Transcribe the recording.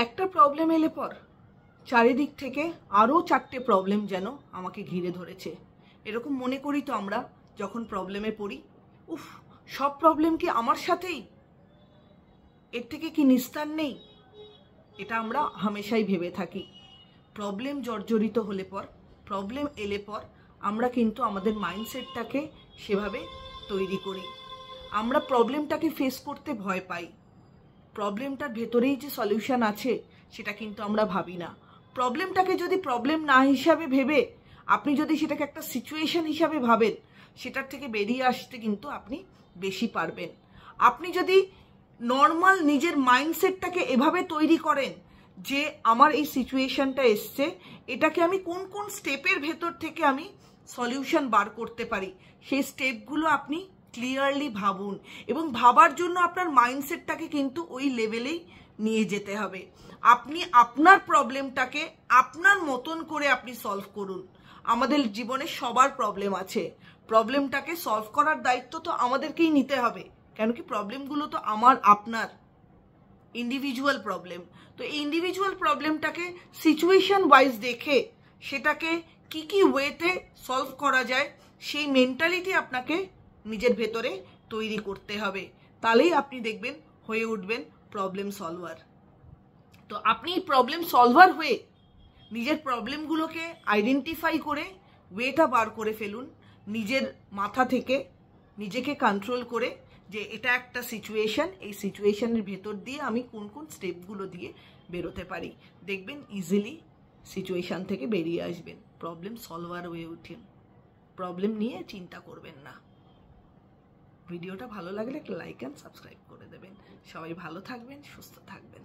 একটা প্রবলেম এলে পর চারিদিক থেকে আরও 4টে প্রবলেম যেন আমাকে ঘিরে ধরেছে। এরকম মনে করি তো আমরা যখন প্রবলেমে পড়ি, উফ, সব প্রবলেম কি আমার সাথেই, এর থেকে কি নিস্তার নেই? এটা আমরা হামেশাই ভেবে থাকি। প্রবলেম জর্জরিত হলে পর, প্রবলেম এলে পর আমরা কিন্তু আমাদের মাইন্ডসেটটাকে সেভাবে তৈরি করি। আমরা প্রবলেমটাকে ফেস করতে ভয় পাই। প্রবলেমটার ভেতরেই যে সলিউশন আছে সেটা কিন্তু আমরা ভাবি না। প্রবলেমটাকে যদি প্রবলেম না হিসাবে ভেবে আপনি যদি সেটাকে একটা সিচুয়েশন হিসাবে ভাবেন, সেটার থেকে বেরিয়ে আসতে কিন্তু আপনি বেশি পারবেন। আপনি যদি নর্মাল নিজের মাইন্ডসেটটাকে এভাবে তৈরি করেন যে আমার এই সিচুয়েশনটা এসছে, এটাকে আমি কোন কোন স্টেপের ভেতর থেকে আমি সলিউশন বার করতে পারি, সেই স্টেপগুলো আপনি ক্লিয়ারলি ভাবুন। এবং ভাবার জন্য আপনার মাইন্ডসেটটাকে কিন্তু ওই লেভেলেই নিয়ে যেতে হবে। আপনি আপনার প্রবলেমটাকে আপনার মতন করে আপনি সলভ করুন। আমাদের জীবনে সবার প্রবলেম আছে, প্রবলেমটাকে সলভ করার দায়িত্ব তো আমাদেরকেই নিতে হবে। কেন কি প্রবলেমগুলো তো আমার আপনার ইন্ডিভিজুয়াল প্রবলেম। তো এই ইন্ডিভিজুয়াল প্রবলেমটাকে সিচুয়েশন ওয়াইজ দেখে সেটাকে কি কি ওয়েতে সলভ করা যায় সেই মেন্টালিটি আপনাকে নিজের ভেতরে তৈরি করতে হবে। তাহলেই আপনি দেখবেন হয়ে উঠবেন প্রবলেম সলভার। তো আপনি প্রবলেম সলভার হয়ে নিজের প্রবলেমগুলোকে আইডেন্টিফাই করে ওয়েটা বার করে ফেলুন। নিজের মাথা থেকে নিজেকে কন্ট্রোল করে যে এটা একটা সিচুয়েশন, এই সিচুয়েশনের ভেতর দিয়ে আমি কোন কোন স্টেপগুলো দিয়ে বেরোতে পারি, দেখবেন ইজিলি সিচুয়েশন থেকে বেরিয়ে আসবেন, প্রবলেম সলভার হয়ে উঠেন। প্রবলেম নিয়ে চিন্তা করবেন না। ভিডিওটা ভালো লাগলে একটা লাইক অ্যান্ড সাবস্ক্রাইব করে দেবেন। সবাই ভালো থাকবেন, সুস্থ থাকবেন।